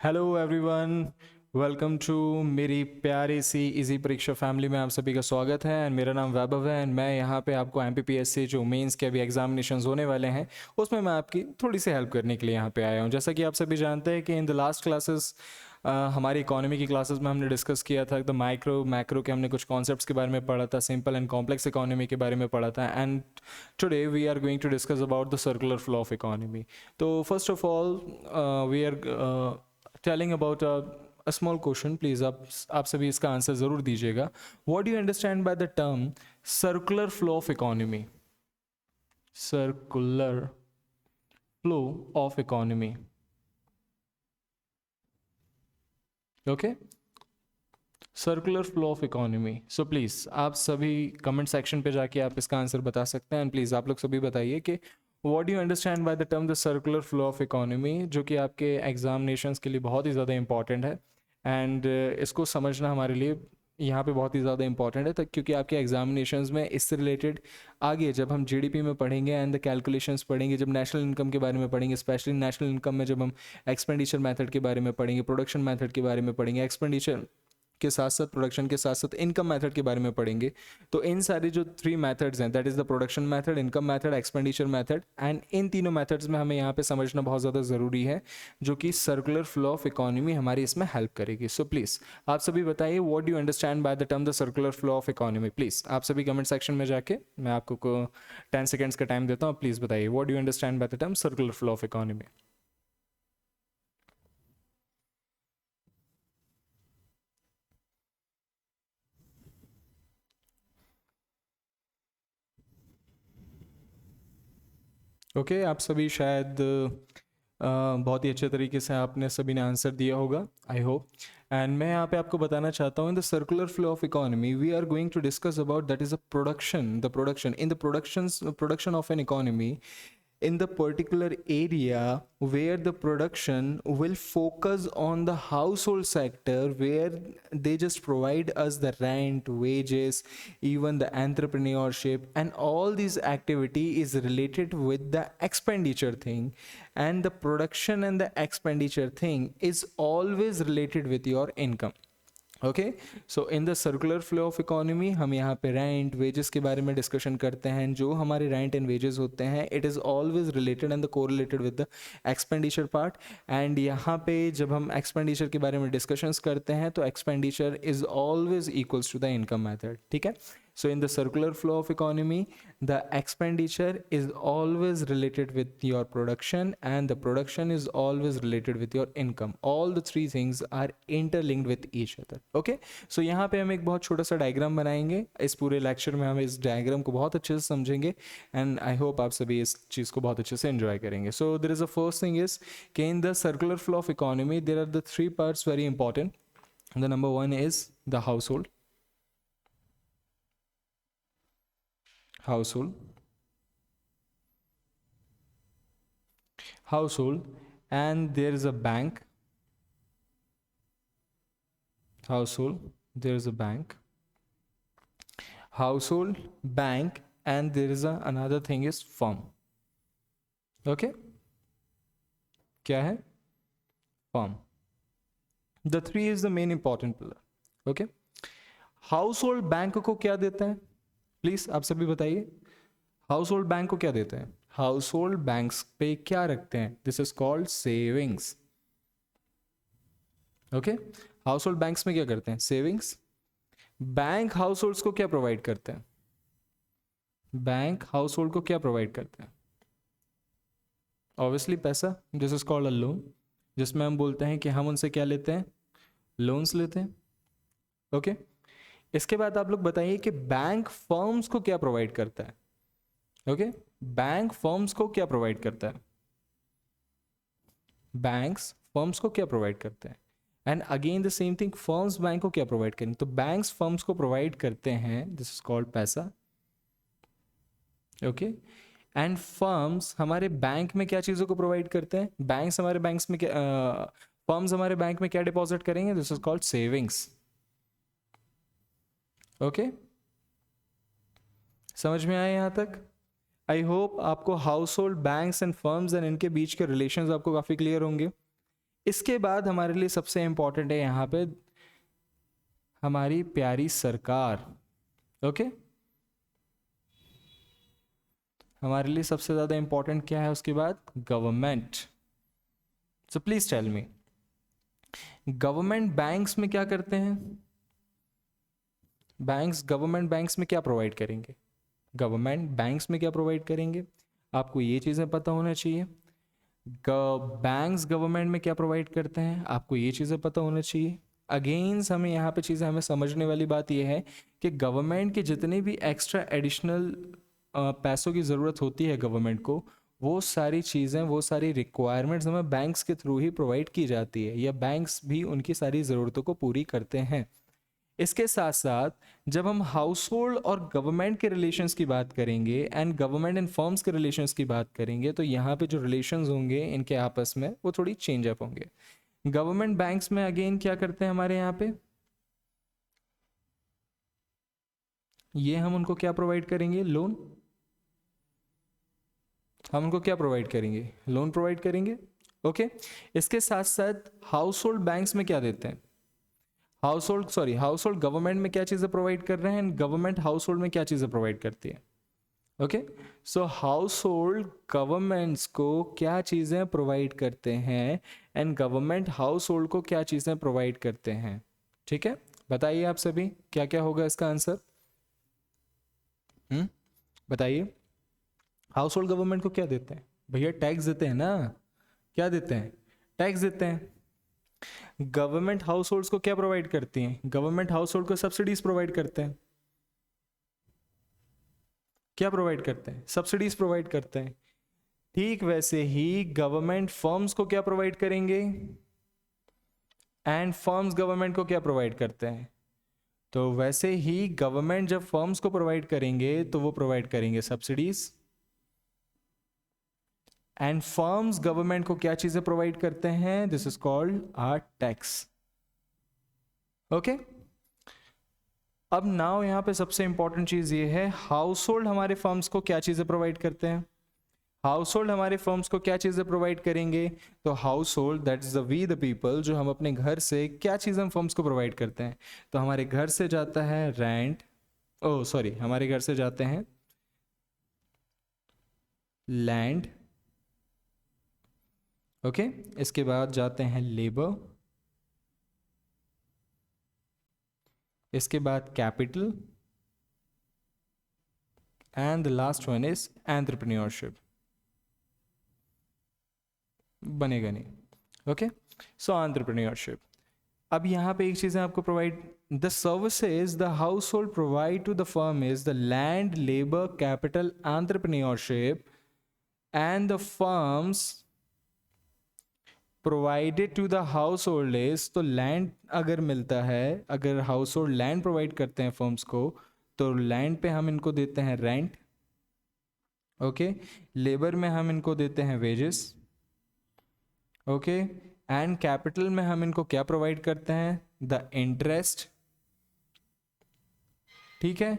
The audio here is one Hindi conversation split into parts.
हेलो एवरीवन, वेलकम टू मेरी प्यारी सी इजी परीक्षा फैमिली में आप सभी का स्वागत है। एंड मेरा नाम वैभव है एंड मैं यहाँ पे आपको एमपीपीएससी जो मेंस के अभी एग्जामिनेशंस होने वाले हैं उसमें मैं आपकी थोड़ी सी हेल्प करने के लिए यहाँ पे आया हूँ। जैसा कि आप सभी जानते हैं कि इन द लास्ट क्लासेस हमारी इकोनॉमी की क्लासेस में हमने डिस्कस किया था द माइक्रो मैक्रो के हमने कुछ कॉन्सेप्ट्स के बारे में पढ़ा था, सिंपल एंड कॉम्प्लेक्स इकोनॉमी के बारे में पढ़ा था। And today we are going to discuss about the circular flow of economy. तो first of all we are telling about a small question. Please आप सभी इसका आंसर ज़रूर दीजिएगा। What do you understand by the term circular flow of economy? Circular flow of economy, okay, circular flow of economy. So please आप सभी कमेंट सेक्शन पे जाके आप इसका आंसर बता सकते हैं। एंड प्लीज़ आप लोग सभी बताइए कि what do you understand by the term the circular flow of economy, जो कि आपके एग्जामिनेशंस के लिए बहुत ही ज़्यादा इंपॉर्टेंट है। एंड इसको समझना हमारे लिए यहाँ पे बहुत ही ज़्यादा इंपॉर्टेंट है तक, क्योंकि आपके एग्जामिनेशंस में इससे रिलेटेड आगे जब हम जीडीपी में पढ़ेंगे एंड द कैलकुलेशंस पढ़ेंगे, जब नेशनल इनकम के बारे में पढ़ेंगे, स्पेशली नेशनल इनकम में जब हम एक्सपेंडिचर मेथड के बारे में पढ़ेंगे, प्रोडक्शन मेथड के बारे में पढ़ेंगे, एक्सपेंडिचर के साथ साथ प्रोडक्शन के साथ साथ इनकम मेथड के बारे में पढ़ेंगे। तो इन सारी जो 3 मेथड्स हैं, that is the production method, income method, expenditure method, and in तीनों मेथड्स में हमें यहाँ पे समझना बहुत ज़्यादा ज़रूरी है, जो कि सर्कुलर फ्लो ऑफ इकोनॉमी हमारी इसमें हेल्प करेगी। सो प्लीज़ आप सभी बताइए what do you understand by the term the circular flow of economy. Please आप सभी कमेंट सेक्शन में जाके मैं आपको 10 सेकेंड्स का टाइम देता हूँ। प्लीज़ बताइए what do you understand by the term circular flow of economy. Okay, आप सभी शायद बहुत ही अच्छे तरीके से आपने सभी ने आंसर दिया होगा, आई होप। एंड मैं यहाँ पे आपको बताना चाहता हूँ in the circular flow of economy we are going to discuss about that is a production in the production of an economy in the particular area where the production will focus on the household sector, where they just provide us the rent, wages, even the entrepreneurship, and all these activity is related with the expenditure thing. And the production and the expenditure thing is always related with your income. Okay, so in the circular flow of economy हम यहाँ पे रेंट वेजेस के बारे में डिस्कशन करते हैं। जो हमारे रेंट एंड वेजेस होते हैं it is always related and the correlated with the expenditure part. And यहाँ पे जब हम एक्सपेंडिचर के बारे में डिस्कशंस करते हैं तो expenditure is always equals to the income method, ठीक है। So in the circular flow of economy, the expenditure is always related with your production and the production is always related with your income. All the three things are interlinked with each other. Okay? So यहाँ पे हम एक बहुत छोटा सा डायग्राम बनाएंगे। इस पूरे लेक्चर में हम इस डायग्राम को बहुत अच्छे से समझेंगे एंड आई होप आप सभी इस चीज़ को बहुत अच्छे से एंजॉय करेंगे। So there is a first thing is कि in the circular flow of economy there are the 3 parts very important. The number 1 is the household. Household, and there is a bank. There is a bank, household, bank, and there is another thing is firm. Okay, क्या है? Firm. The 3 is the main important pillar. Okay, household bank को क्या देता है? प्लीज आप सभी बताइए, हाउस होल्ड बैंक को क्या देते हैं? हाउस होल्ड बैंक्स पे क्या रखते हैं? This is called savings. Okay, house hold banks में क्या करते हैं? सेविंग्स। बैंक हाउस होल्ड्स को क्या प्रोवाइड करते हैं? बैंक हाउस होल्ड को क्या प्रोवाइड करते हैं? ऑब्वियसली पैसा, this is called a loan, जिसमें हम बोलते हैं कि हम उनसे क्या लेते हैं? लोन्स लेते हैं। ओके, इसके बाद आप लोग बताइए कि बैंक फर्म्स को क्या प्रोवाइड करता है? ओके, बैंक फर्म्स को क्या प्रोवाइड करता है? बैंक्स फर्म्स को क्या प्रोवाइड करते हैं? And again the same thing, firms bank को क्या प्रोवाइड करें? तो बैंक्स फर्म्स को प्रोवाइड करते हैं, दिस इज कॉल्ड पैसा। ओके, एंड फर्म्स हमारे बैंक में क्या चीज़ों को प्रोवाइड करते हैं? बैंक्स हमारे बैंक्स में क्या फर्म्स हमारे बैंक में क्या डिपॉजिट करेंगे? This is called savings. Okay, समझ में आया यहाँ तक? आई होप आपको house hold banks and firms and इनके बीच के रिलेशंस आपको काफ़ी क्लियर होंगे। इसके बाद हमारे लिए सबसे इंपॉर्टेंट है यहाँ पे हमारी प्यारी सरकार। ओके, हमारे लिए सबसे ज़्यादा इंपॉर्टेंट क्या है उसके बाद? Government. So please tell me, government banks में क्या करते हैं? गवर्नमेंट बैंक्स में क्या प्रोवाइड करेंगे? गवर्नमेंट बैंक्स में क्या प्रोवाइड करेंगे? आपको ये चीज़ें पता होना चाहिए। बैंक्स गवर्नमेंट में क्या प्रोवाइड करते हैं, आपको ये चीज़ें पता होना चाहिए। अगेंस्ट हमें यहाँ पे चीज़ें हमें समझने वाली बात यह है कि गवर्नमेंट के जितने भी एक्स्ट्रा एडिशनल पैसों की ज़रूरत होती है गवर्नमेंट को, वो सारी चीज़ें, वो सारी रिक्वायरमेंट्स हमें बैंक्स के थ्रू ही प्रोवाइड की जाती है, या बैंक्स भी उनकी सारी ज़रूरतों को पूरी करते हैं। इसके साथ साथ जब हम हाउस होल्ड और गवर्नमेंट के रिलेशंस की बात करेंगे एंड गवर्नमेंट एंड फर्म्स के रिलेशंस की बात करेंगे, तो यहाँ पे जो रिलेशंस होंगे इनके आपस में वो थोड़ी चेंज अप होंगे। गवर्नमेंट बैंक्स में अगेन क्या करते हैं हमारे यहाँ पे, ये हम उनको क्या प्रोवाइड करेंगे? लोन। हम उनको क्या प्रोवाइड करेंगे? लोन प्रोवाइड करेंगे। ओके, इसके साथ साथ हाउस होल्ड बैंक्स में क्या देते हैं? हाउस होल्ड गवर्नमेंट में क्या चीज़ें प्रोवाइड कर रहे हैं एंड गवर्नमेंट हाउस होल्ड में क्या चीज़ें प्रोवाइड करती है? ओके, सो हाउस होल्ड गवर्नमेंट्स को क्या चीज़ें प्रोवाइड करते हैं एंड गवर्नमेंट हाउस होल्ड को क्या चीज़ें प्रोवाइड करते हैं। ठीक है, बताइए आप सभी क्या क्या होगा इसका आंसर। बताइए, हाउस होल्ड गवर्नमेंट को क्या देते हैं? भैया टैक्स देते हैं ना, क्या देते हैं? टैक्स देते हैं। गवर्नमेंट हाउस होल्ड्स को क्या प्रोवाइड करती हैं? गवर्नमेंट हाउस होल्ड को सब्सिडीज प्रोवाइड करते हैं। क्या प्रोवाइड करते हैं? सब्सिडीज प्रोवाइड करते हैं। ठीक वैसे ही गवर्नमेंट फर्म्स को क्या प्रोवाइड करेंगे एंड फर्म्स गवर्नमेंट को क्या प्रोवाइड करते हैं? तो वैसे ही गवर्नमेंट जब फर्म्स को प्रोवाइड करेंगे तो वो प्रोवाइड करेंगे सब्सिडीज, एंड फर्म्स गवर्नमेंट को क्या चीजें प्रोवाइड करते हैं? This is called are tax. Okay, अब नाउ यहां पे सबसे इंपॉर्टेंट चीज ये है, हाउस होल्ड हमारे फर्म्स को क्या चीजें प्रोवाइड करते हैं? हाउस होल्ड हमारे फर्म्स को क्या चीजें प्रोवाइड करेंगे? तो household, that is the we the people, जो हम अपने घर से क्या चीजें हम फर्म्स को प्रोवाइड करते हैं? तो हमारे घर से जाता है रेंट, हमारे घर से जाते हैं लैंड। ओके, इसके बाद जाते हैं लेबर, इसके बाद capital, and the last one is entrepreneurship. बनेगा नहीं। Okay, so entrepreneurship. अब यहाँ पे एक चीज़ आपको provide, the services the household provide to the firm is the land, labour, capital, entrepreneurship, and the firms provided to the household is, तो लैंड अगर मिलता है, अगर हाउस होल्ड लैंड प्रोवाइड करते हैं फर्म्स को, तो लैंड पे हम इनको देते हैं रेंट। ओके, लेबर में हम इनको देते हैं वेजेस। ओके, एंड कैपिटल में हम इनको क्या प्रोवाइड करते हैं? The interest. ठीक है,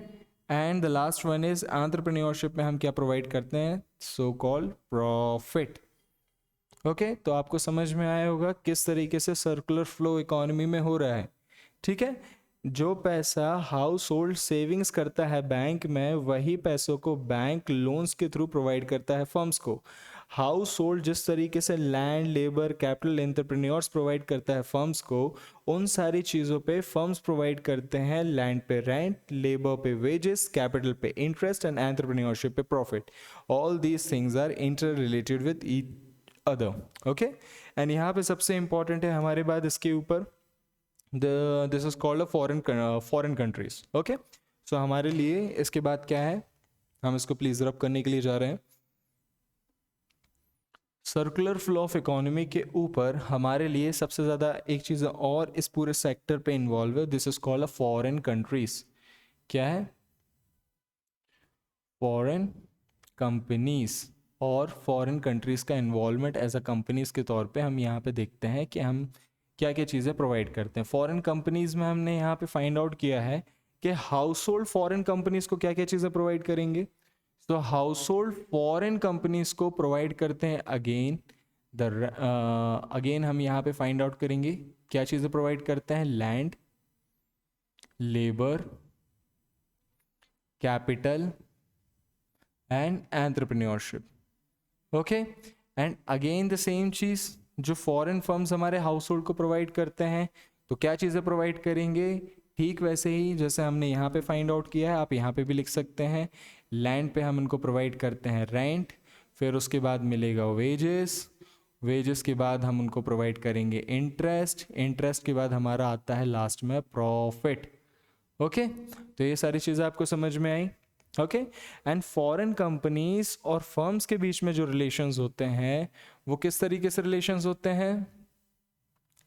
and the last one is entrepreneurship में हम क्या प्रोवाइड करते हैं? So called profit. ओके, तो आपको समझ में आया होगा किस तरीके से सर्कुलर फ्लो इकोनॉमी में हो रहा है। ठीक है, जो पैसा हाउस होल्ड सेविंग्स करता है बैंक में, वही पैसों को बैंक लोन्स के थ्रू प्रोवाइड करता है फर्म्स को। हाउस होल्ड जिस तरीके से land, labour, capital, entrepreneurs provide करता है फर्म्स को, उन सारी चीज़ों पे फर्म्स प्रोवाइड करते हैं लैंड पे रेंट, लेबर पे वेजेस, कैपिटल पे इंटरेस्ट, एंड एंटरप्रेन्योरशिप पे profit. All these things are inter related with each other. Okay, and यहाँ पे सबसे इंपॉर्टेंट है हमारे बाद इसके ऊपर, this is called a foreign countries. Okay, so हमारे लिए इसके बाद क्या है, हम इसको प्लीज रब करने के लिए जा रहे हैं। सर्कुलर फ्लो ऑफ इकोनॉमी के ऊपर हमारे लिए सबसे ज़्यादा एक चीज़ और इस पूरे सेक्टर पे इन्वॉल्व है, this is called a foreign countries. क्या है? फॉरेन कंपनीज और फॉरेन कंट्रीज का इन्वॉल्वमेंट एज अ कंपनीज के तौर पे हम यहाँ पे देखते हैं कि हम क्या क्या चीज़ें प्रोवाइड करते हैं। फॉरेन कंपनीज में हमने यहाँ पे फाइंड आउट किया है कि हाउस होल्ड फॉरेन कंपनीज को क्या क्या चीज़ें प्रोवाइड करेंगे। तो हाउस होल्ड फॉरेन कंपनीज को प्रोवाइड करते हैं अगेन अगेन हम यहाँ पे फाइंड आउट करेंगे क्या चीज़ें प्रोवाइड करते हैं, land, labour, capital and entrepreneurship. Okay, and again the same चीज़ जो फॉरेन फर्म्स हमारे हाउस होल्ड को प्रोवाइड करते हैं, तो क्या चीज़ें प्रोवाइड करेंगे, ठीक वैसे ही जैसे हमने यहाँ पे फाइंड आउट किया है आप यहाँ पे भी लिख सकते हैं। लैंड पे हम इनको प्रोवाइड करते हैं रेंट, फिर उसके बाद मिलेगा वेजेस, वेजेस के बाद हम उनको प्रोवाइड करेंगे इंटरेस्ट, इंटरेस्ट के बाद हमारा आता है लास्ट में प्रॉफिट। ओके, तो ये सारी चीज़ें आपको समझ में आई। ओके, एंड फॉरेन कंपनीज और फर्म्स के बीच में जो रिलेशंस होते हैं वो किस तरीके से रिलेशंस होते हैं,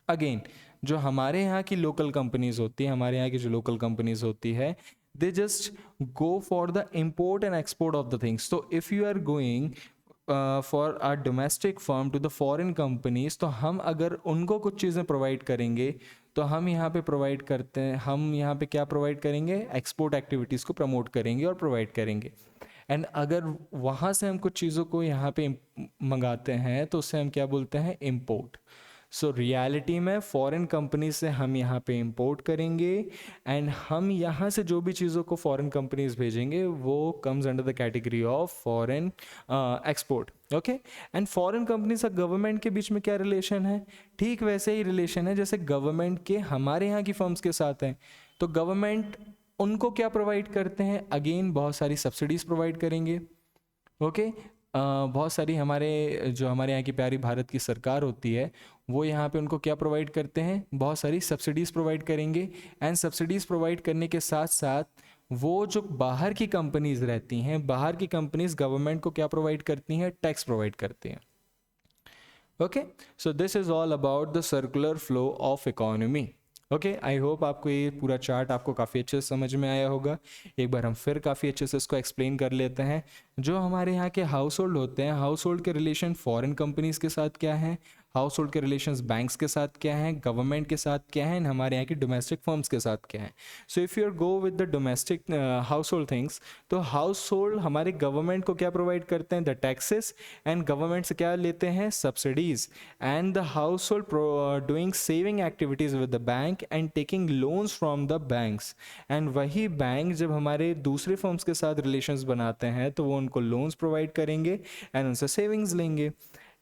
अगेन जो हमारे यहाँ की लोकल कंपनीज होती है, हमारे यहाँ की जो लोकल कंपनीज होती है, they just go for the import and export of the things. तो if you are going for our domestic firm to the foreign companies, तो हम अगर उनको कुछ चीज़ें प्रोवाइड करेंगे तो हम यहाँ पे प्रोवाइड करते हैं, हम यहाँ पे क्या प्रोवाइड करेंगे, एक्सपोर्ट एक्टिविटीज़ को प्रमोट करेंगे और प्रोवाइड करेंगे। एंड अगर वहाँ से हम कुछ चीज़ों को यहाँ पे मंगाते हैं तो उससे हम क्या बोलते हैं, इम्पोर्ट। सो रियलिटी में फॉरेन कंपनी से हम यहाँ पे इंपोर्ट करेंगे एंड हम यहाँ से जो भी चीज़ों को फॉरेन कंपनीज भेजेंगे वो comes under the category of foreign export. Okay, and foreign companies और गवर्नमेंट के बीच में क्या रिलेशन है, ठीक वैसे ही रिलेशन है जैसे गवर्नमेंट के हमारे यहाँ की फर्म्स के साथ हैं। तो गवर्नमेंट उनको क्या प्रोवाइड करते हैं, अगेन बहुत सारी सब्सिडीज़ प्रोवाइड करेंगे। ओके, बहुत सारी हमारे जो हमारे यहाँ की प्यारी भारत की सरकार होती है वो यहाँ पे उनको क्या प्रोवाइड करते हैं, बहुत सारी सब्सिडीज़ प्रोवाइड करेंगे। एंड सब्सिडीज़ प्रोवाइड करने के साथ साथ वो जो बाहर की कंपनीज रहती हैं, बाहर की कंपनीज गवर्नमेंट को क्या प्रोवाइड करती हैं, टैक्स प्रोवाइड करती हैं। Okay, so this is all about the circular flow of economy. Okay, I hope आपको ये पूरा चार्ट आपको काफ़ी अच्छे से समझ में आया होगा। एक बार हम फिर काफ़ी अच्छे से इसको एक्सप्लेन कर लेते हैं। जो हमारे यहाँ के हाउस होल्ड होते हैं, हाउस होल्ड के रिलेशन फॉरेन कंपनीज़ के साथ क्या है, हाउस होल्ड के रिलेशंस बैंक्स के साथ क्या हैं, गवर्नमेंट के साथ क्या है, हमारे यहाँ की डोमेस्टिक फर्म्स के साथ क्या है। So if you go with the domestic house hold things, तो हाउस होल्ड हमारे गवर्नमेंट को क्या प्रोवाइड करते हैं, द टैक्सेस, एंड गवर्नमेंट से क्या लेते हैं, subsidies. And the house hold doing saving activities with the bank and taking loans from the banks. And वही बैंक जब हमारे दूसरे फर्म्स के साथ रिलेशंस बनाते हैं तो वो उनको लोन्स प्रोवाइड करेंगे एंड उनसे सेविंग्स लेंगे।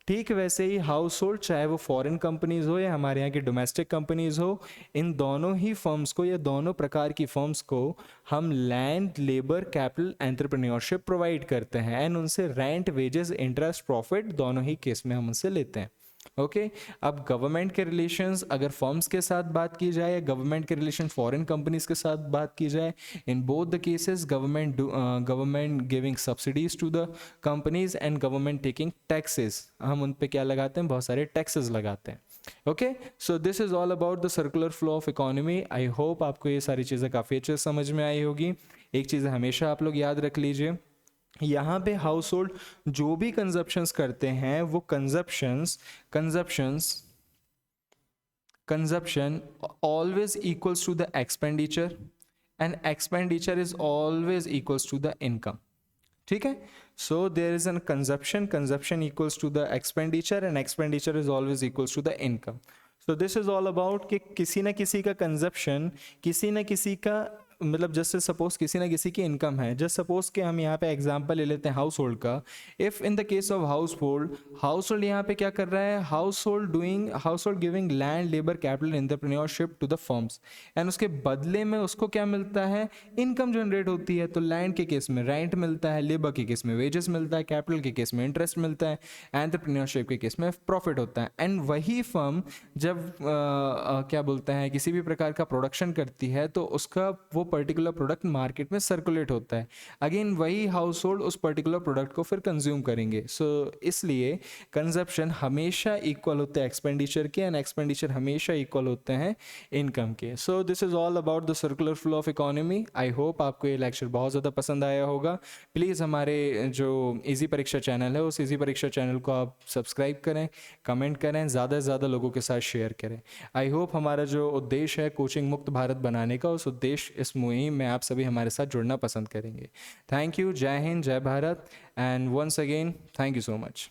ठीक वैसे ही हाउस होल्ड, चाहे वो फॉरेन कंपनीज हो या हमारे यहाँ की डोमेस्टिक कंपनीज हो, इन दोनों ही फर्म्स को या दोनों प्रकार की फर्म्स को हम land, labour, capital, entrepreneurship provide करते हैं एंड उनसे रेंट, वेजेस, इंटरेस्ट, प्रॉफिट दोनों ही केस में हम उनसे लेते हैं। ओके, अब गवर्नमेंट के रिलेशंस अगर फर्म्स के साथ बात की जाए या गवर्नमेंट के रिलेशन फॉरेन कंपनीज के साथ बात की जाए, in both the cases government giving subsidies to the companies and government taking taxes, हम उन पे क्या लगाते हैं, बहुत सारे टैक्सेस लगाते हैं। Okay, so this is all about the circular flow of economy. I hope आपको ये सारी चीज़ें काफ़ी अच्छे से समझ में आई होगी। एक चीज़ हमेशा आप लोग याद रख लीजिए, यहाँ पे हाउस होल्ड जो भी कंजप्शंस करते हैं वो consumption always equals to the expenditure and expenditure is always equals to the income. ठीक है, so there is an consumption equals to the expenditure and expenditure is always equals to the income. So this is all about कि किसी न किसी का कंजप्शन, किसी न किसी का मतलब जस्ट सपोज किसी ना किसी की इनकम है, जस्ट सपोज कि हम यहाँ पे एग्जांपल ले लेते हैं हाउस होल्ड का। If in the case of household यहाँ पे क्या कर रहा है, household giving land, labour, capital, entrepreneurship to the firms and उसके बदले में उसको क्या मिलता है, इनकम जनरेट होती है। तो लैंड के केस में रेंट मिलता है, लेबर के केस में वेजेस मिलता है, कैपिटल के केस में इंटरेस्ट मिलता है, एंटरप्रेन्योरशिप के केस में प्रॉफिट होता है। एंड वही फर्म जब क्या बोलते हैं किसी भी प्रकार का प्रोडक्शन करती है तो उसका वो पर्टिकुलर प्रोडक्ट मार्केट में सर्कुलेट होता है। अगेन वही हाउस होल्ड उस पर्टिकुलर प्रोडक्ट को फिर कंज्यूम करेंगे। सो इसलिए कंजप्शन हमेशा इक्वल होते हैं एक्सपेंडिचर के एंड एक्सपेंडिचर हमेशा इक्वल होते हैं इनकम के। सो this is all about the circular flow of economy. I hope आपको ये लेक्चर बहुत ज़्यादा पसंद आया होगा। प्लीज़ हमारे जो इजी परीक्षा चैनल है उस इजी परीक्षा चैनल को आप सब्सक्राइब करें, कमेंट करें, ज़्यादा से ज़्यादा लोगों के साथ शेयर करें। आई होप हमारा जो उद्देश्य है कोचिंग मुक्त भारत बनाने का, उस उद्देश्य इस मुहिम में आप सभी हमारे साथ जुड़ना पसंद करेंगे। थैंक यू, जय हिंद, जय Bharat, and once again thank you so much.